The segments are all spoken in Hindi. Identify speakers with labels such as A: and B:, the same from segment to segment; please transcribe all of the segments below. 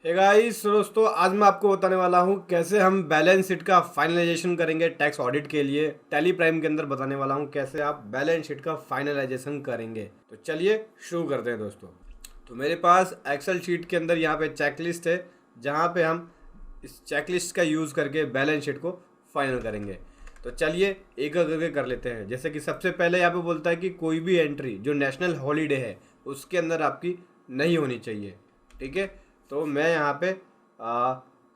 A: गाइस दोस्तों, आज मैं आपको बताने वाला हूँ कैसे हम बैलेंस शीट का फाइनलाइजेशन करेंगे टैक्स ऑडिट के लिए। टैली प्राइम के अंदर बताने वाला हूँ कैसे आप बैलेंस शीट का फाइनलाइजेशन करेंगे। तो चलिए शुरू करते हैं दोस्तों। तो मेरे पास एक्सेल शीट के अंदर यहाँ पे चेकलिस्ट है, जहाँ पे हम इस चेकलिस्ट का यूज़ करके बैलेंस शीट को फाइनल करेंगे। तो चलिए एक एक करके कर लेते हैं। जैसे कि सबसे पहले यहाँ पे बोलता है कि कोई भी एंट्री जो नेशनल हॉलीडे है उसके अंदर आपकी नहीं होनी चाहिए। ठीक है, तो मैं यहाँ पे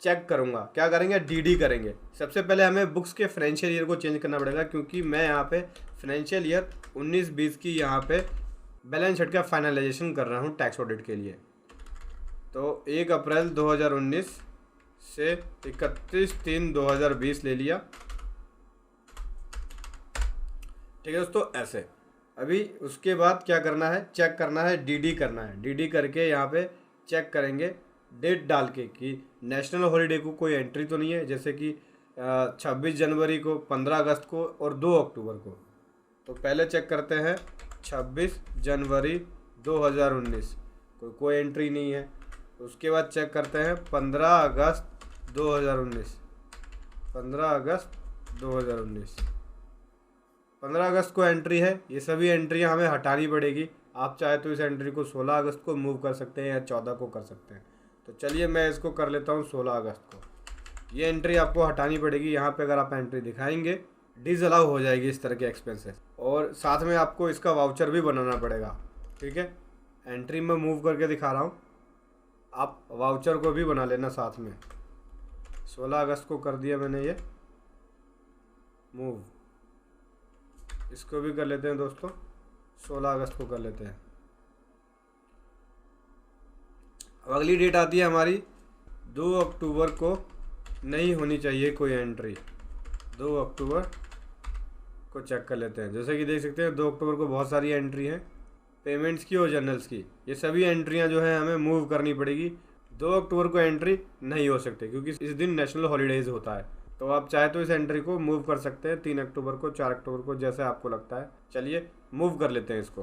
A: चेक करूँगा। क्या करेंगे? डीडी करेंगे। सबसे पहले हमें बुक्स के फाइनेंशियल ईयर को चेंज करना पड़ेगा, क्योंकि मैं यहाँ पे फाइनेंशियल ईयर 19-20 की यहाँ पे बैलेंस शीट का फाइनलाइजेशन कर रहा हूँ टैक्स ऑडिट के लिए। तो 1 अप्रैल 2019 से 31/3/2020 ले लिया। ठीक है दोस्तों, ऐसे। अभी उसके बाद क्या करना है? चेक करना है, डीडी करना है। डीडी करके यहाँ पे चेक करेंगे डेट डाल के कि नेशनल हॉलीडे को कोई एंट्री तो नहीं है, जैसे कि 26 जनवरी को, 15 अगस्त को और 2 अक्टूबर को। तो पहले चेक करते हैं 26 जनवरी 2019, कोई एंट्री नहीं है। उसके बाद चेक करते हैं 15 अगस्त 2019। 15 अगस्त 2019, 15 अगस्त को एंट्री है। ये सभी एंट्रियां हमें हटानी पड़ेगी। आप चाहे तो इस एंट्री को 16 अगस्त को मूव कर सकते हैं या 14 को कर सकते हैं। तो चलिए मैं इसको कर लेता हूँ 16 अगस्त को। ये एंट्री आपको हटानी पड़ेगी। यहाँ पे अगर आप एंट्री दिखाएंगे डिसअलाउ हो जाएगी इस तरह के एक्सपेंसेस, और साथ में आपको इसका वाउचर भी बनाना पड़ेगा। ठीक है, एंट्री में मूव करके दिखा रहा हूँ, आप वाउचर को भी बना लेना साथ में। 16 अगस्त को कर दिया मैंने ये मूव। इसको भी कर लेते हैं दोस्तों, 16 अगस्त को कर लेते हैं। अब अगली डेट आती है हमारी 2 अक्टूबर को। नहीं होनी चाहिए कोई एंट्री। 2 अक्टूबर को चेक कर लेते हैं। जैसे कि देख सकते हैं 2 अक्टूबर को बहुत सारी एंट्री हैं, पेमेंट्स की और जर्नल्स की। ये सभी एंट्रियां जो है हमें मूव करनी पड़ेगी। 2 अक्टूबर को एंट्री नहीं हो सकती, क्योंकि इस दिन नेशनल हॉलीडेज होता है। तो आप चाहे तो इस एंट्री को मूव कर सकते हैं 3 अक्टूबर को, 4 अक्टूबर को, जैसे आपको लगता है। चलिए मूव कर लेते हैं इसको।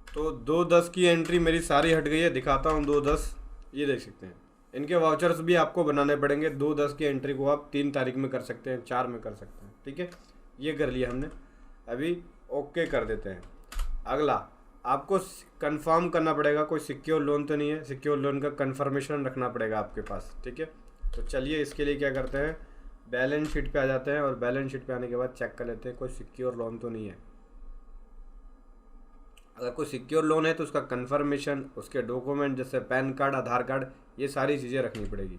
A: तो 2/10 की एंट्री मेरी सारी हट गई है। दिखाता हूँ 2/10, ये देख सकते हैं। इनके वाउचर्स भी आपको बनाने पड़ेंगे। 2/10 की एंट्री को आप 3 तारीख में कर सकते हैं, 4 में कर सकते हैं। ठीक है, ये कर लिया हमने। अभी ओके कर देते हैं। अगला आपको कंफर्म करना पड़ेगा कोई सिक्योर लोन तो नहीं है। सिक्योर लोन का कंफर्मेशन रखना पड़ेगा आपके पास। ठीक है, तो चलिए इसके लिए क्या करते हैं, बैलेंस शीट पे आ जाते हैं और बैलेंस शीट पे आने के बाद चेक कर लेते हैं कोई सिक्योर लोन तो नहीं है। अगर कोई सिक्योर लोन है तो उसका कंफर्मेशन, उसके डॉक्यूमेंट जैसे पैन कार्ड, आधार कार्ड, ये सारी चीज़ें रखनी पड़ेगी।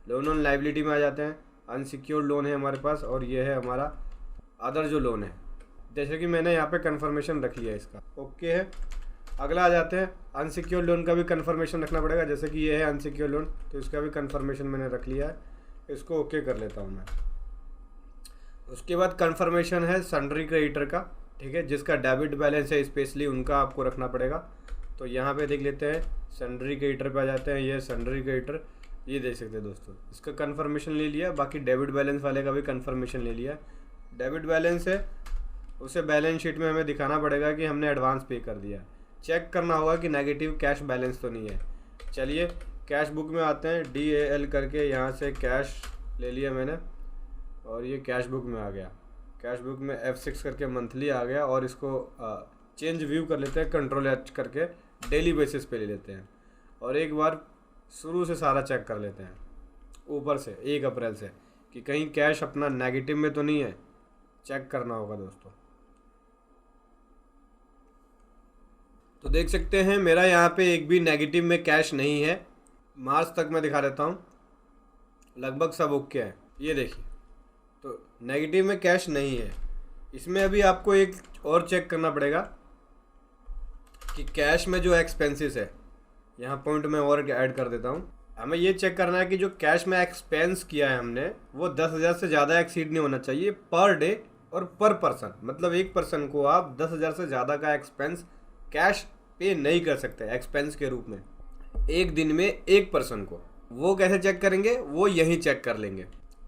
A: लोन ऑन लाइबिलिटी में आ जाते हैं। अनसिक्योर्ड लोन है हमारे पास, और ये है हमारा अदर जो लोन है। जैसे कि मैंने यहाँ पे कंफर्मेशन रख लिया, इसका ओके है। अगला आ जाते हैं, अनसिक्योर्ड लोन का भी कंफर्मेशन रखना पड़ेगा। जैसे कि ये है अनसिक्योर्ड लोन, तो इसका भी कंफर्मेशन मैंने रख लिया है। इसको ओके कर लेता हूँ मैं। उसके बाद कंफर्मेशन है सन्ड्री क्रेडिटर का। ठीक है, जिसका डेबिट बैलेंस है स्पेशली उनका आपको रखना पड़ेगा। तो यहाँ पे देख लेते हैं, सन्ड्री क्रेडिटर पे आ जाते हैं। ये सन्ड्री क्रेडिटर, ये देख सकते हैं दोस्तों, इसका कंफर्मेशन ले लिया। बाकी डेबिट बैलेंस वाले का भी कंफर्मेशन ले लिया। डेबिट बैलेंस है, उसे बैलेंस शीट में हमें दिखाना पड़ेगा कि हमने एडवांस पे कर दिया। चेक करना होगा कि नेगेटिव कैश बैलेंस तो नहीं है। चलिए कैश बुक में आते हैं, DAL करके यहाँ से कैश ले लिया मैंने, और ये कैश बुक में आ गया। कैश बुक में F6 करके मंथली आ गया, और इसको चेंज व्यू कर लेते हैं, Ctrl+H करके डेली बेसिस पे ले लेते हैं। और एक बार शुरू से सारा चेक कर लेते हैं ऊपर से 1 अप्रैल से, कि कहीं कैश अपना नेगेटिव में तो नहीं है। चेक करना होगा दोस्तों। तो देख सकते हैं मेरा यहाँ पे एक भी नेगेटिव में कैश नहीं है। मार्च तक मैं दिखा देता हूँ, लगभग सब ओके है। ये देखिए, तो नेगेटिव में कैश नहीं है। इसमें अभी आपको एक और चेक करना पड़ेगा कि कैश में जो एक्सपेंसेस है, यहाँ पॉइंट में और ऐड कर देता हूँ। हमें ये चेक करना है कि जो कैश में एक्सपेंस किया है हमने, वो 10,000 से ज़्यादा एक्सीड नहीं होना चाहिए पर डे और पर पर्सन। मतलब एक पर्सन को आप 10,000 से ज़्यादा का एक्सपेंस कैश पे नहीं कर सकते एक्सपेंस के रूप में, एक दिन में एक पर्सन को। वो कैसे चेक करेंगे? वो यहीं चेक कर लेंगे।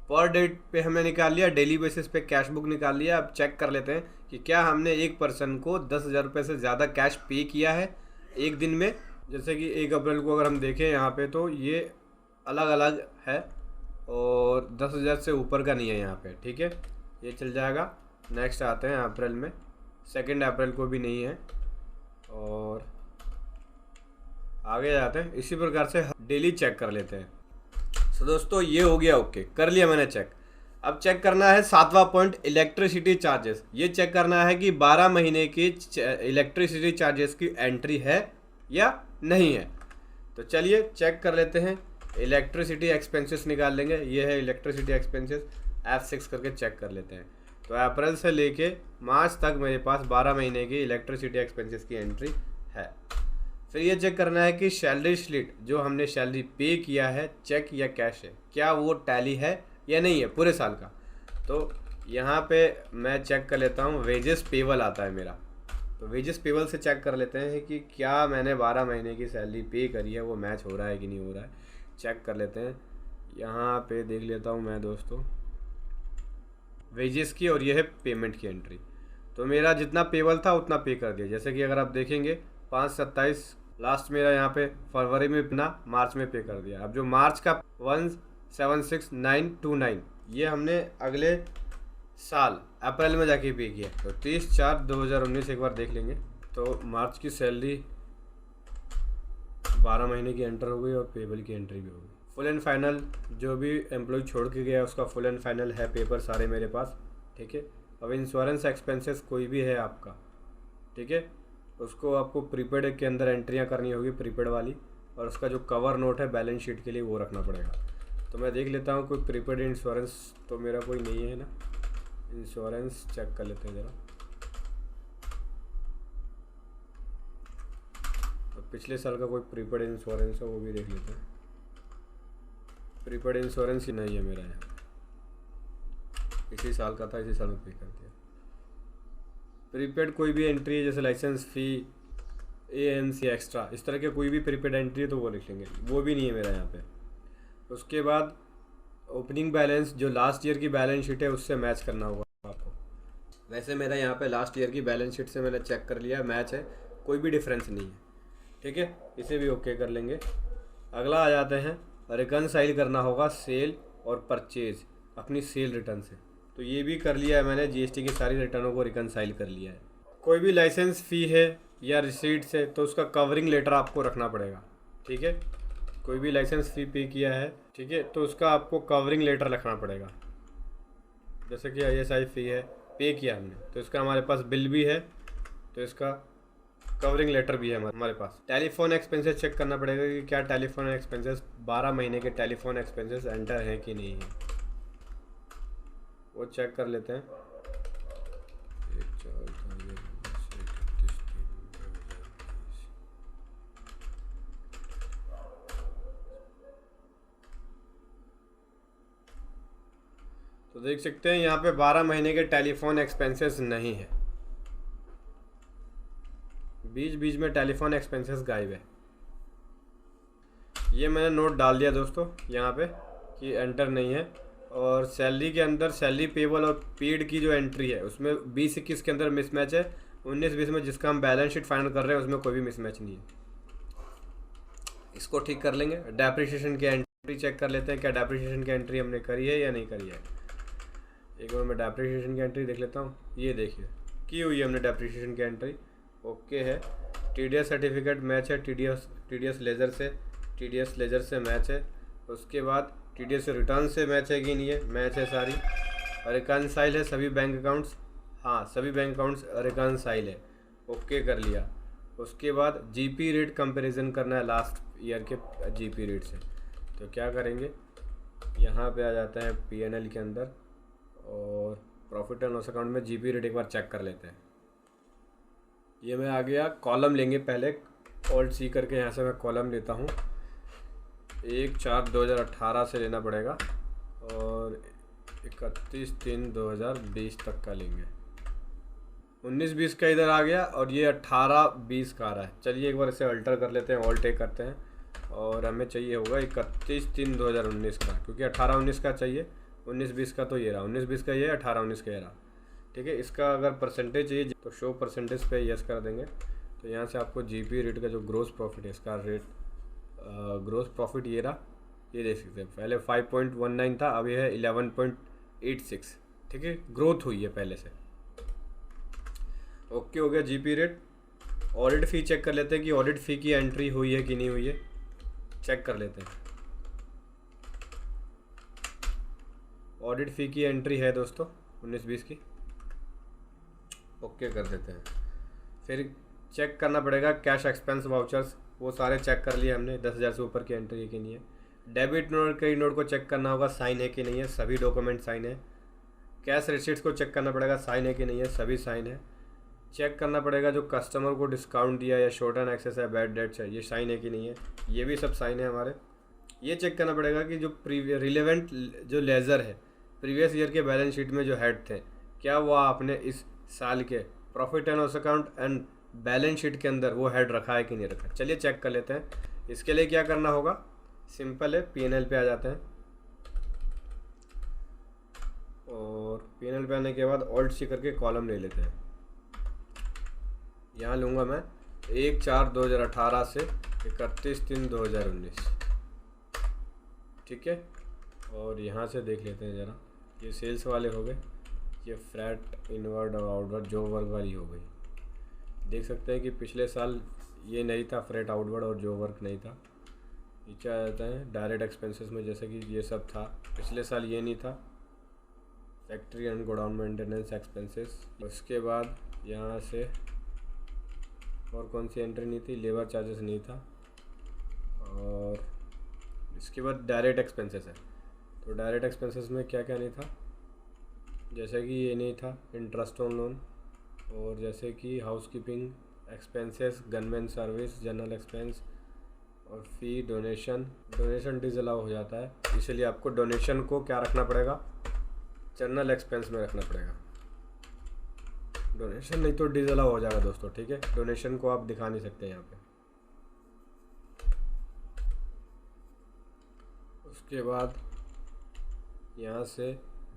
A: पर डेट पे हमने निकाल लिया, डेली बेसिस पे कैश बुक निकाल लिया। अब चेक कर लेते हैं कि क्या हमने एक पर्सन को 10,000 रुपये से ज़्यादा कैश पे किया है एक दिन में। जैसे कि 1 अप्रैल को अगर हम देखें यहाँ पे, तो ये अलग अलग है और 10,000 से ऊपर का नहीं है यहाँ पे, ठीक है, ये चल जाएगा। नेक्स्ट आते हैं अप्रैल में, 2 अप्रैल को भी नहीं है, और आगे जाते हैं। इसी प्रकार से डेली चेक कर लेते हैं। तो दोस्तों ये हो गया, ओके कर लिया मैंने चेक। अब चेक करना है 7वां पॉइंट, इलेक्ट्रिसिटी चार्जेस। ये चेक करना है कि 12 महीने की इलेक्ट्रिसिटी चार्जेस की एंट्री है या नहीं है। तो चलिए चेक कर लेते हैं। इलेक्ट्रिसिटी एक्सपेंसेस निकाल लेंगे, ये है इलेक्ट्रिसिटी एक्सपेंसेस, F6 करके चेक कर लेते हैं। तो अप्रैल से लेके मार्च तक मेरे पास 12 महीने की इलेक्ट्रिसिटी एक्सपेंसेस की एंट्री है। फिर ये चेक करना है कि सैलरी स्लिप, जो हमने सैलरी पे किया है, चेक या कैश है, क्या वो टैली है या नहीं है पूरे साल का। तो यहाँ पे मैं चेक कर लेता हूँ, वेजेस पेबल आता है मेरा। तो वेजेस पेबल से चेक कर लेते हैं कि क्या मैंने 12 महीने की सैलरी पे करी है, वो मैच हो रहा है कि नहीं हो रहा है, चेक कर लेते हैं। यहाँ पे देख लेता हूँ मैं दोस्तों वेजेस की, और ये है पेमेंट की एंट्री। तो मेरा जितना पेबल था उतना पे कर दिया। जैसे कि अगर आप देखेंगे 5/27 लास्ट मेरा यहाँ पे फरवरी में अपना, मार्च में पे कर दिया। अब जो मार्च का 176,929 ये हमने अगले साल अप्रैल में जाके पे किया। तो 30/4/2019 एक बार देख लेंगे। तो मार्च की सैलरी 12 महीने की एंटर हो गई और पेबल की एंट्री भी हो गई। फुल एंड फाइनल जो भी एम्प्लॉय छोड़ के गया उसका फुल एंड फाइनल है, पेपर सारे मेरे पास, ठीक है। अब इंश्योरेंस एक्सपेंसेस कोई भी है आपका, ठीक है, उसको आपको प्रीपेड के अंदर एंट्रियां करनी होगी, प्रीपेड वाली, और उसका जो कवर नोट है बैलेंस शीट के लिए वो रखना पड़ेगा। तो मैं देख लेता हूँ कोई प्रीपेड इंश्योरेंस तो मेरा कोई नहीं है ना, इंश्योरेंस चेक कर लेते हैं ज़रा। तो पिछले साल का कोई प्रीपेड इंश्योरेंस है वो भी देख लेते हैं। प्रीपेड इंश्योरेंस ही नहीं है मेरा यहाँ, इसी साल का था, इसी साल में पे कर दिया। प्रीपेड कोई भी एंट्री है जैसे लाइसेंस फ़ी, AMC एक्स्ट्रा, इस तरह के कोई भी प्रीपेड एंट्री है तो वो लिख लेंगे, वो भी नहीं है मेरा यहाँ पे। उसके बाद ओपनिंग बैलेंस, जो लास्ट ईयर की बैलेंस शीट है उससे मैच करना होगा आपको। वैसे मेरा यहाँ पे लास्ट ईयर की बैलेंस शीट से मैंने चेक कर लिया, मैच है, कोई भी डिफरेंस नहीं है, ठीक है, इसे भी ओके कर लेंगे। अगला आ जाते हैं, रिकनसाइल करना होगा सेल और परचेज अपनी सेल रिटर्न से। तो ये भी कर लिया है मैंने, GST की सारी रिटर्नों को रिकनसाइल कर लिया है। कोई भी लाइसेंस फ़ी है या रिसीट्स है तो उसका कवरिंग लेटर आपको रखना पड़ेगा, ठीक है। कोई भी लाइसेंस फ़ी पे किया है, ठीक है, तो उसका आपको कवरिंग लेटर रखना पड़ेगा। जैसे कि ISI फ़ी है, पे किया हमने, तो इसका हमारे पास बिल भी है, तो इसका कवरिंग लेटर भी है हमारे पास। टेलीफोन एक्सपेंसेस चेक करना पड़ेगा कि क्या टेलीफोन एक्सपेंसेस 12 महीने के टेलीफोन एक्सपेंसेस एंटर हैं कि नहीं है, वो चेक कर लेते हैं। तो देख सकते हैं यहाँ पे 12 महीने के टेलीफोन एक्सपेंसेस नहीं है, बीच बीच में टेलीफोन एक्सपेंसेस गायब है। ये मैंने नोट डाल दिया दोस्तों यहाँ पे कि एंटर नहीं है। और सैलरी के अंदर सैलरी पेबल और पेड की जो एंट्री है उसमें 20-21 के अंदर मिसमैच है, 19-20 में जिसका हम बैलेंस शीट फाइनल कर रहे हैं उसमें कोई भी मिसमैच नहीं है। इसको ठीक कर लेंगे। डेप्रिसिएशन की एंट्री चेक कर लेते हैं, क्या डेप्रिसिएशन की एंट्री हमने करी है या नहीं करी है। एक बार मैं डेप्रिसिएशन की एंट्री देख लेता हूँ। ये देखिए की हुई है हमने डेप्रिसिएशन की एंट्री, ओके है। TDS सर्टिफिकेट मैच है, TDS लेजर से मैच है। उसके बाद TDS रिटर्न से मैच है कि नहीं है, मैच है सारी। रिकनसाइल है सभी बैंक अकाउंट्स, हाँ सभी बैंक अकाउंट्स रिकनसाइल है, ओके कर लिया। उसके बाद GP रेट कंपैरिजन करना है लास्ट ईयर के GP रेट से। तो क्या करेंगे, यहाँ पे आ जाता है P&L के अंदर और प्रॉफिट एंड लॉस अकाउंट में GP रेट एक बार चेक कर लेते हैं। ये मैं आ गया, कॉलम लेंगे पहले, Alt+C करके यहाँ से मैं कॉलम लेता हूँ। 1/4/2018 से लेना पड़ेगा और 31/3/2020 तक का लेंगे। 19-20 का इधर आ गया और ये 18-20 का आ रहा है। चलिए एक बार इसे अल्टर कर लेते हैं, ऑल्ट करते हैं और हमें चाहिए होगा 31/3/2019 का, क्योंकि 18-19 का चाहिए, 19-20 का तो ये रहा, 19-20 का ये, 18-19 का ये रहा, ठीक है। इसका अगर परसेंटेज चाहिए तो शो परसेंटेज पे यस कर देंगे। तो यहाँ से आपको GP रेट का जो ग्रोस प्रॉफिट है, इसका रेट ग्रोस प्रॉफिट ये रहा, ये देख सकते हैं, पहले 5.19 था, अब ये है 11.86। ठीक है, ग्रोथ हुई है पहले से। ओके हो गया जीपी रेट। ऑडिट फ़ी चेक कर लेते हैं कि ऑडिट फ़ी की एंट्री हुई है कि नहीं हुई है, चेक कर लेते हैं। ऑडिट फ़ी की एंट्री है दोस्तों 19-20 की, ओके कर देते हैं। फिर चेक करना पड़ेगा कैश एक्सपेंस वाउचर्स, वो सारे चेक कर लिए हमने, 10,000 से ऊपर की एंट्री है कि नहीं है। डेबिट नोट क्रेडिट नोट को चेक करना होगा साइन है कि नहीं है, सभी डॉक्यूमेंट साइन है। कैश रिसीट्स को चेक करना पड़ेगा साइन है कि नहीं है, सभी साइन है। चेक करना पड़ेगा जो कस्टमर को डिस्काउंट दिया या शॉर्ट एंड एक्सेस है, बैड डेट्स है, ये साइन है कि नहीं है, ये भी सब साइन है हमारे। ये चेक करना पड़ेगा कि जो रिलेवेंट जो लेज़र है प्रीवियस ईयर के बैलेंस शीट में जो हेड थे, क्या वो आपने इस साल के profit and loss account and balance sheet के अंदर वो हेड रखा है कि नहीं रखा। चलिए चेक कर लेते हैं। इसके लिए क्या करना होगा, सिंपल है, पीएनएल पे आ जाते हैं और पीएनएल पे आने के बाद ऑल्ट सी करके कॉलम ले लेते हैं। यहाँ लूँगा मैं 1/4/2018 से 31/3/2019। ठीक है, और यहाँ से देख लेते हैं ज़रा, ये सेल्स वाले हो गए, ये फ्रैट इनवर्ड और आउटवर्ड जो वर्क वाली हो गई। देख सकते हैं कि पिछले साल ये नहीं था, फ्रेट आउटवर्ड और जो वर्क नहीं था। नीचे आ जाता है डायरेक्ट एक्सपेंसेस में, जैसे कि ये सब था, पिछले साल ये नहीं था। Factory and godown maintenance expenses, उसके बाद यहाँ से और कौन सी एंट्री नहीं थी, लेबर चार्जेस नहीं था, और इसके बाद डायरेक्ट एक्सपेंसेस है। तो डायरेक्ट एक्सपेंसेस में क्या क्या नहीं था, जैसे कि ये नहीं था इंटरेस्ट ऑन लोन, और जैसे कि housekeeping expenses, gunman service, general expense और फ़ी, डोनेशन डिसअलाउ हो जाता है, इसलिए आपको डोनेशन को क्या रखना पड़ेगा, जनरल एक्सपेंस में रखना पड़ेगा। डोनेशन नहीं तो डिसअलाउ हो जाएगा दोस्तों। ठीक है, डोनेशन को आप दिखा नहीं सकते यहाँ पे। उसके बाद यहाँ से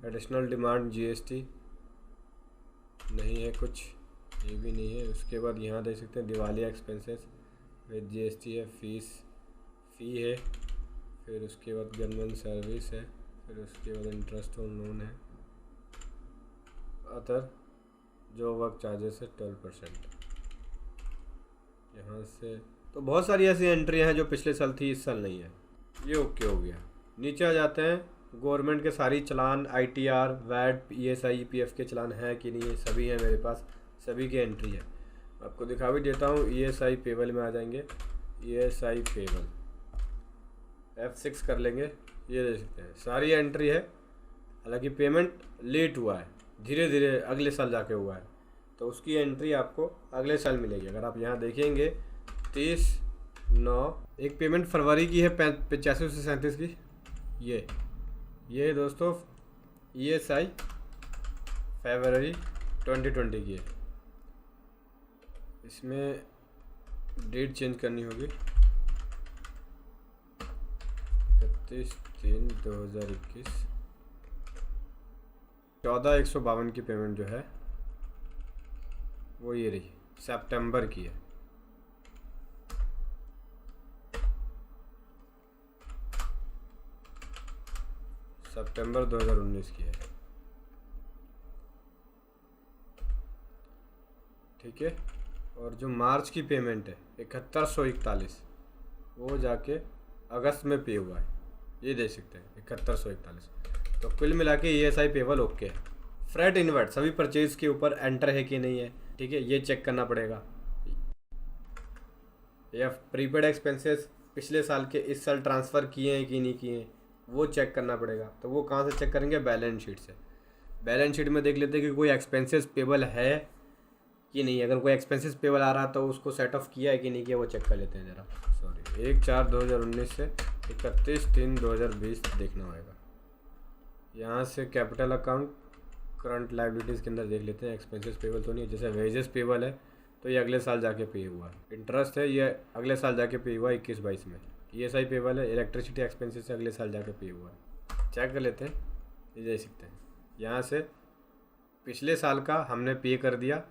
A: एडिशनल डिमांड जीएसटी नहीं है कुछ, ये भी नहीं है। उसके बाद यहाँ देख सकते हैं दिवाली एक्सपेंसेस विद जीएसटी है, फ़ी है, फिर उसके बाद गवर्नमेंट सर्विस है, फिर उसके बाद इंटरेस्ट ऑन लोन है, अदर जो वर्क चार्जेस है 12%। यहाँ से तो बहुत सारी ऐसी एंट्री हैं जो पिछले साल थी, इस साल नहीं है। ये ओके हो गया। नीचे आ जाते हैं, गवर्नमेंट के सारी चलान, आईटीआर, वैट, ईएसआई, ईपीएफ के चलान हैं कि नहीं है, सभी हैं मेरे पास, सभी की एंट्री है। आपको दिखा भी देता हूँ। ईएसआई पेबल में आ जाएंगे, ईएसआई पेबल F6 कर लेंगे, ये देख सकते हैं सारी एंट्री है। हालांकि पेमेंट लेट हुआ है, धीरे धीरे अगले साल जाके हुआ है, तो उसकी एंट्री आपको अगले साल मिलेगी। अगर आप यहाँ देखेंगे 30/9, एक पेमेंट फरवरी की है 85 से 37 की, ये दोस्तों ईएसआई फरवरी 2020 की है। इसमें डेट चेंज करनी होगी, 31/3/2021। 14,152 की पेमेंट जो है वो ये रही, सितंबर की है। सितंबर 2019 की है। ठीक है, और जो मार्च की पेमेंट है 7141, वो जाके अगस्त में पे हुआ है, ये देख सकते हैं 7141। तो कुल मिला के ईएसआई पेबल ओके है। फ्रेट इनवर्ट सभी परचेज के ऊपर एंटर है कि नहीं है, ठीक है, ये चेक करना पड़ेगा। या प्रीपेड एक्सपेंसेस पिछले साल के इस साल ट्रांसफ़र किए हैं कि नहीं किए हैं, वो चेक करना पड़ेगा। तो वो कहाँ से चेक करेंगे, बैलेंस शीट से। बैलेंस शीट में देख लेते हैं कि कोई एक्सपेंसेस पेबल है कि नहीं। अगर कोई एक्सपेंसेस पेबल आ रहा तो उसको सेट ऑफ किया है कि नहीं किया, वो चेक कर लेते हैं ज़रा। सॉरी, 1/4/2019 से 31/3/2020 देखना होगा। यहाँ से कैपिटल अकाउंट करंट लाइबिलिटीज़ के अंदर देख लेते हैं, एक्सपेंसेस पेबल तो नहीं है। जैसे वेजेस पेबल है तो ये अगले साल जाके पे हुआ है। इंटरेस्ट है ये अगले साल जाके पे हुआ 21-22 में। ईएसआई पेबल है, इलेक्ट्रिसिटी एक्सपेंसेस अगले साल जाके पे हुआ है। चेक कर लेते हैं, ये देख सकते हैं। यहाँ से पिछले साल का हमने पे कर दिया,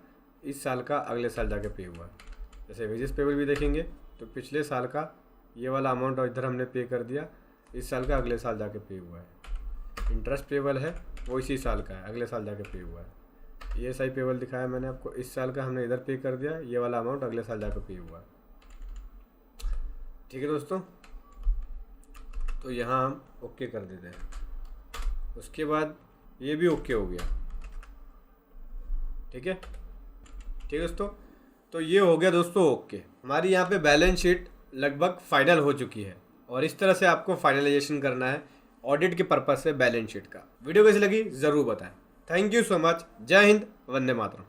A: इस साल का अगले साल जाके पे हुआ है। जैसे वेजेस पेबल भी देखेंगे तो पिछले साल का ये वाला अमाउंट इधर हमने पे कर दिया, इस साल का अगले साल जाके पे हुआ है। इंटरेस्ट पेबल है वो इसी साल का है, अगले साल जाके पे हुआ है। ESI पेबल दिखाया मैंने आपको, इस साल का हमने इधर पे कर दिया, ये वाला अमाउंट अगले साल जाकर पे हुआ है। ठीक है दोस्तों, तो यहाँ हम ओके कर देते हैं। उसके बाद ये भी ओके हो गया। ठीक है दोस्तों, तो ये हो गया दोस्तों ओके। हमारी यहाँ पे बैलेंस शीट लगभग फाइनल हो चुकी है और इस तरह से आपको फाइनलाइजेशन करना है ऑडिट के पर्पज से बैलेंस शीट का। वीडियो कैसी लगी ज़रूर बताएं। Thank you so much. जय हिंद, वंदे मातरम।